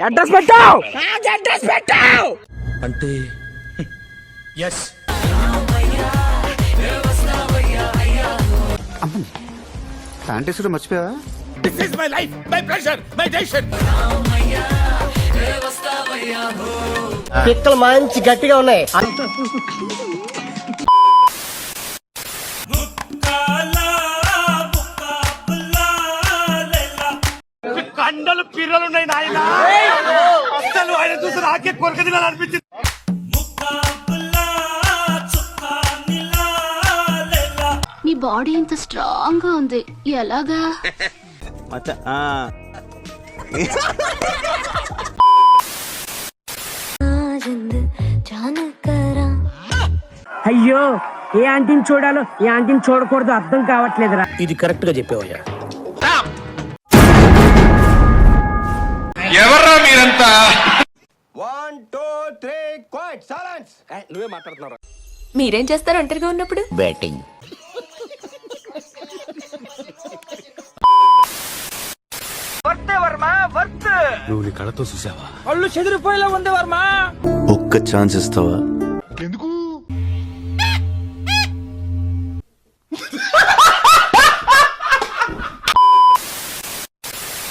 Address పెట్టావు అంటే yes sanitiser మర్చిపోయావా? This is my life, my pressure, my decision. పిక్కలు మంచి గట్టిగా ఉన్నాయి. కండలు పిర్రలున్నాయి నాయన. అసలు ఆయన చూసి నాకే కొరక తినాలనిపించింది. మీ బాడీ ఇంత స్ట్రాంగ్ గా ఉంది, ఎలాగా? అయ్యో, ఏ ఆంటీని చూడాలో ఏ ఆంటీని చూడకూడదు అర్థం కావట్లేదురా. ఇది కరెక్ట్ గా చెప్పావయ్యా. ఎవర్రా మీరంతా? 1 2 3 క్వైట్ సైలెన్స్. నువ్వే మాట్లాడుతున్నావు. మీరేం చేస్తారు ఒంటరిగా ఉన్నప్పుడు? బ్యాటింగ్. నువ్వు నీ కళతో చూసావా? కళ్ళు చెదిరిపోయేలా ఉంది వర్మ. ఒక్క ఛాన్స్ ఇస్తావా? ఎందుకు?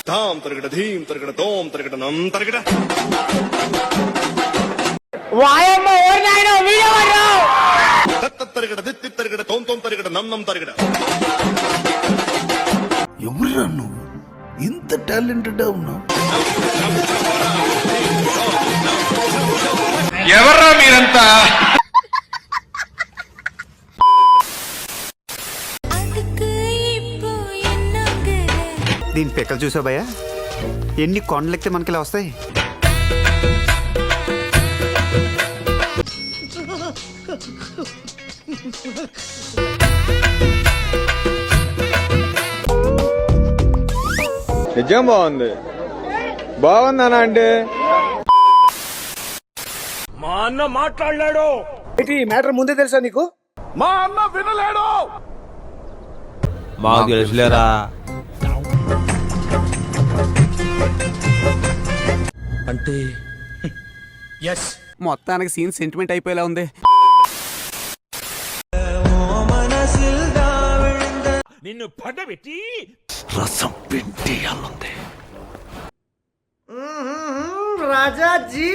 తాం తరగడ ధీం తరగడ తోం తరగడ నం తరగడ. వాయమ్మ ఓరి నాయనో వీడెవరు? తత్త తరగడ దిత్తి తరగడ తోం తోం తరగడ నం నం తరగడ. ఎవరురా నువ్వు ఇంత టాలెంటెడ్ ఉన్నావు? ఎవర్రా మీరంతా? దీని పిక్కలు చూసావు భయ్యా? ఎన్ని కొండలెక్కితే మనకి ఇలా వస్తాయి? నిజం బాగుంది. బాగుందనా అంటే మా అన్న మాట్లాడలేడు. మ్యాటర్ ముందే తెలుసా నీకు? మా అన్న వినలేడు. మాకు తెలుసులేరా. అంటే ఎస్. మొత్తానికి సీన్ సెంటిమెంట్ అయిపోయేలా ఉంది. నిన్ను పడబెట్టి రసం పిండియాలంది. రాజాజీ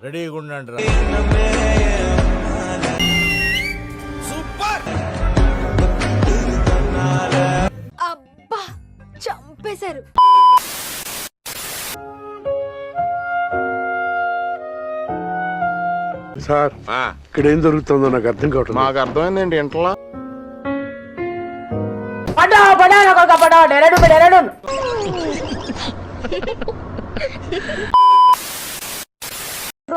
రెడీగా ఉండండి. సూపర్. అబ్బా, చంపేశారు. సార్ ఇక్కడ ఏం జరుగుతుందో నాకు అర్థం కావట్లేదు. మాకు అర్థమైందండి ఇంట్లో.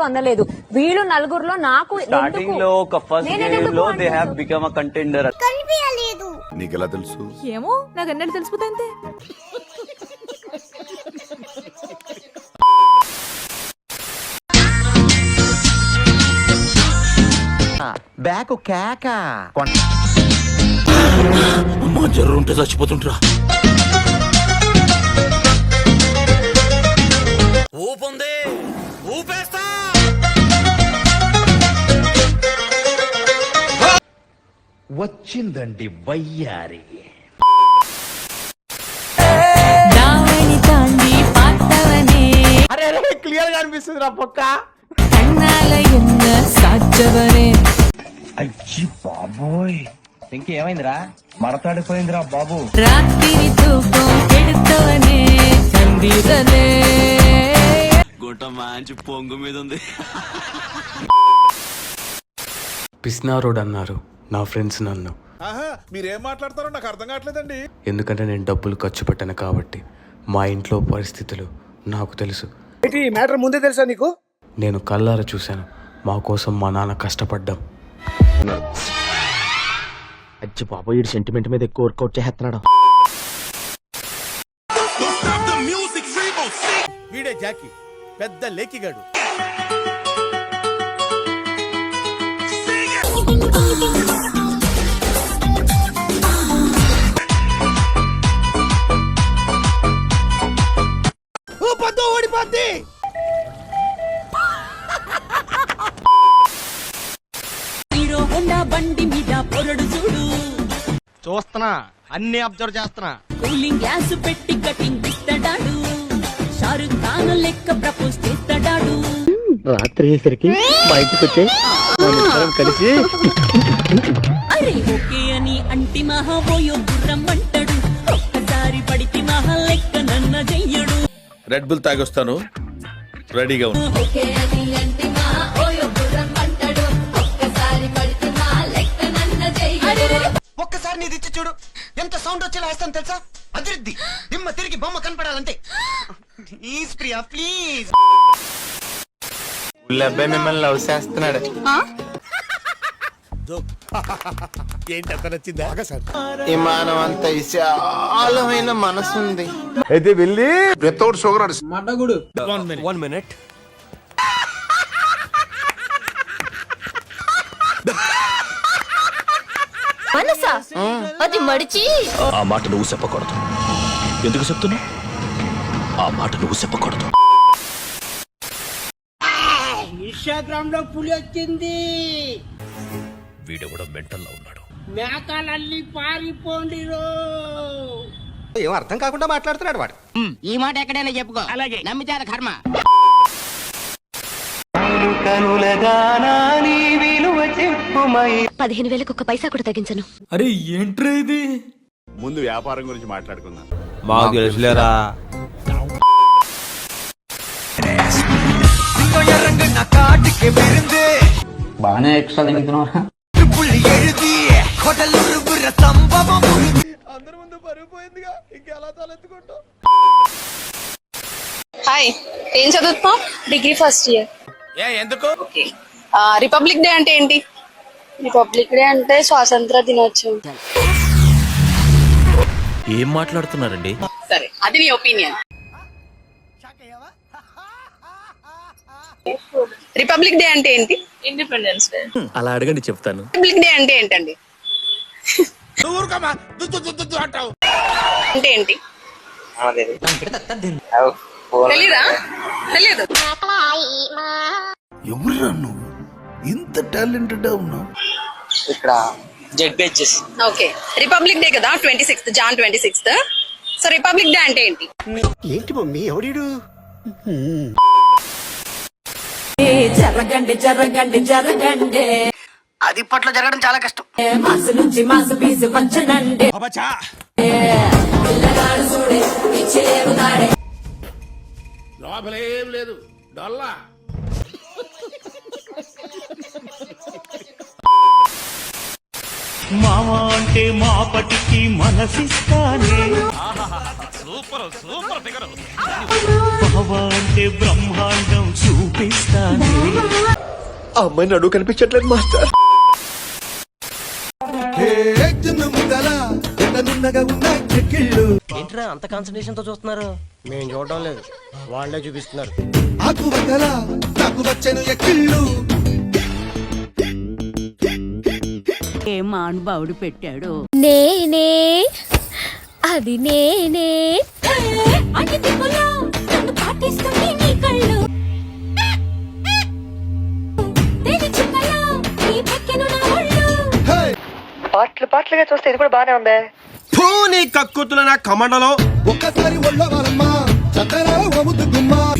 అనలేదు. వీళ్ళు నలుగురులో నాకు స్టార్టింగ్ లో ఒక ఫస్ట్ గేమ్ లో they have become a contender. నీకెలా తెలుసు? ఏమో, నాకు అన్నట్టు తెలిసిపోతా అంతే. బ్యాక్ కేక. అమ్మా, జర్రు ఉంటే చచ్చిపోతుంటరా. ఊపుంది, ఊపేస్తా. వచ్చిందండి వయ్యారి. అరే క్లియర్ గా అనిపిస్తుంది రా పొక్క. అయ్యి బాబోయ్, ఇంకేమైందిరా? మరతాడిపోయిందిరా బాబు. గుంట మంచి పొంగు మీద ఉంది. పిస్నారోడ్ అన్నారు నా ఫ్రెండ్స్ నన్ను. మీరేం మాట్లాడతారో నాకు అర్థం కావట్లేదండి. ఎందుకంటే నేను డబ్బులు ఖర్చు పెట్టను కాబట్టి. మా ఇంట్లో పరిస్థితులు నాకు తెలుసు. మ్యాటర్ ముందే తెలుసా నీకు? నేను కళ్ళారా చూశాను మా కోసం మా నాన్న కష్టపడ్డాం. అచ్చి బాబు, ఈ సెంటిమెంట్ మీద ఎక్కువ వర్కౌట్ చేస్తున్నాడు. వీడే జాకీ, పెద్ద లేకిగాడు. బండి మీద పొరడు చూడు, చూస్తున్నా, అన్ని అబ్జర్వ్ చేస్తున్నా. కూలింగ్ గ్లాస్ పెట్టి కటింగ్ ఇస్తాడాడు, షారుఖ్ ఖాన్ లెక్క ప్రపోజ్ చేస్తాడాడు. రాత్రి అయ్యేసరికి బయటకు వచ్చే కలిసి అరే ఓకే అని అంటి మహా పోయో గుర్రం అంటాడు, ఒక్కసారి పడితే మహా లెక్క నన్న చెయ్యడు. రెడ్ బుల్ తాగొస్తాను, రెడీగా ఉంది. ఓకే అని అంటి మహా పోయో గుర్రం అంటాడు, ఒక్కసారి పడితే మహా లెక్క నన్న చెయ్యడు. ఒక్కసారి నీది ఇచ్చి చూడు, ఎంత సౌండ్ వచ్చేలా వేస్తాను తెలుసా? అదిరిద్ది, దిమ్మ తిరిగి బొమ్మ కనపడాలంటే. Please Priya please. అబ్బాయి మిమ్మల్ని లవ్ చేస్తున్నాడు. విమానం అంత విశాలమైన మనసుంది. అయితే వెళ్ళి వితౌట్ షుగర్ వన్ మినిట్. మనసా అది మడిచి ఆ మాట నువ్వు చెప్పకూడదు. ఎందుకు చెప్తున్నా? ఆ మాట నువ్వు చెప్పకూడదు. ఇన్స్టాగ్రామ్ లో పులి వచ్చింది, వీడు కూడా మెంటల్లో ఉన్నాడు. మేకలల్లి పారిపోండిరో. ఏం అర్థం కాకుండా మాట్లాడుతున్నాడు వాడు. ఈ మాట ఎక్కడైనా చెప్పుకో, అలాగే నమ్మితే కర్మ. 15,000 ఒక్క పైసా కూడా తగ్గించను. అరే ఏంట్రా ఇది? ముందు వ్యాపారం గురించి మాట్లాడుకుందాం. మాకు తెలుసులేరా. బాగానే ఎక్స్ట్రా తింటున్నారా? హాయ్, ఏం చదువుతున్నావు? Degree first year. ఎందుకు? రిపబ్లిక్ డే అంటే ఏంటి? రిపబ్లిక్ డే అంటే స్వాతంత్ర దినోత్సవం. ఏం మాట్లాడుతున్నారండి? సరే, అది నీ ఒపీనియన్. రిపబ్లిక్ డే అంటే ఏంటి? Independence day. అలా అడగండి చెప్తాను. రిపబ్లిక్ డే అంటే ఏంటండి? అంటే ఏంటి? తెలీదా? తెలియదు. ఎవరురా నువ్వు ఇంత టాలెంటెడ్ ఉన్నావు? ఇక్కడ జెడ్బిహెచ్ఎస్. ఓకే, రిపబ్లిక్ డే కదా, 26th John 26th. So republic day అంటే ఏంటి? ఏంటి మమ్మీ ఎవడీడు? జరగండి జరగండి జరగండి, అది ఇప్పట్లో జరగడం చాలా కష్టం. మాసు నుంచి మాసు పీసు పంచనండి. పిల్లగాడు చూడే ఇచ్చేవుతాడే. లోపలేం లేదు, డొల్లా. మావా అంటే మాపటికి మనసిస్తానే. Super super figure. బావా అంటే బ్రహ్మాండం చూపిస్తానే. ఆ అమ్మాయి నడువు కనిపించట్లేదు మాస్టర్. ఏంట్రా అంత కాన్సన్ట్రేషన్ తో చూస్తున్నారు? మేము చూడడం లేదు, వాళ్ళే చూపిస్తున్నారు. ఏం మానుభావుడు పెట్టాడు. నేనే అది నేనే. పాటలుగా చూస్తే ఇది కూడా బానే ఉంది. నీ కక్కుతుల నా కమండలో ఒక్కసారి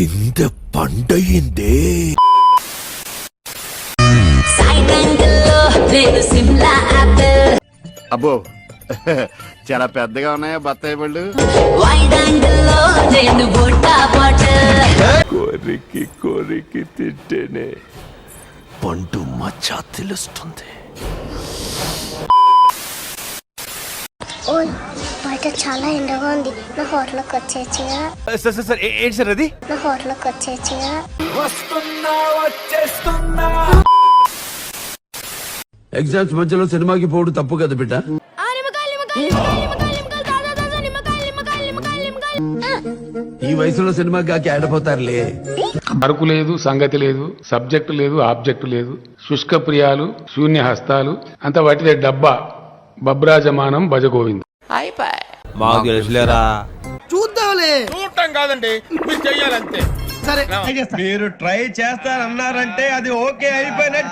ఇంత పండయిందే. అబ్బో చాలా పెద్దగా ఉన్నాయా బత్తాయి పళ్ళు? కోరికి కోరికి తింటేనే పండు మచ్చ తెలుస్తుంది. బయట చాలా ఎండగా ఉంది, నా హోటల్కి వచ్చేయచ్చుగా. సార్ ఏంటి సార్ అది? నా హోటల్కి వచ్చేయచ్చుగా. ఎగ్జామ్స్ మధ్యలో సినిమాకి పోవడం తప్పు కదా బిడ్డ. ఈ వయసులో సినిమాకి ఆడపోతారులే. సరుకు లేదు, సంగతి లేదు, సబ్జెక్టు లేదు, ఆబ్జెక్టు లేదు, శుష్క ప్రియాలు, శూన్య హస్తాలు, అంత వాటిదే డబ్బా, బబ్రాజమానం భజగోవింద్. మాకు తెలుసులేరా. చూడటం కాదండి మీరు చెయ్యాలంతే. మీరు ట్రై చేస్తారన్నారంటే అది ఓకే అయిపోయినట్టు.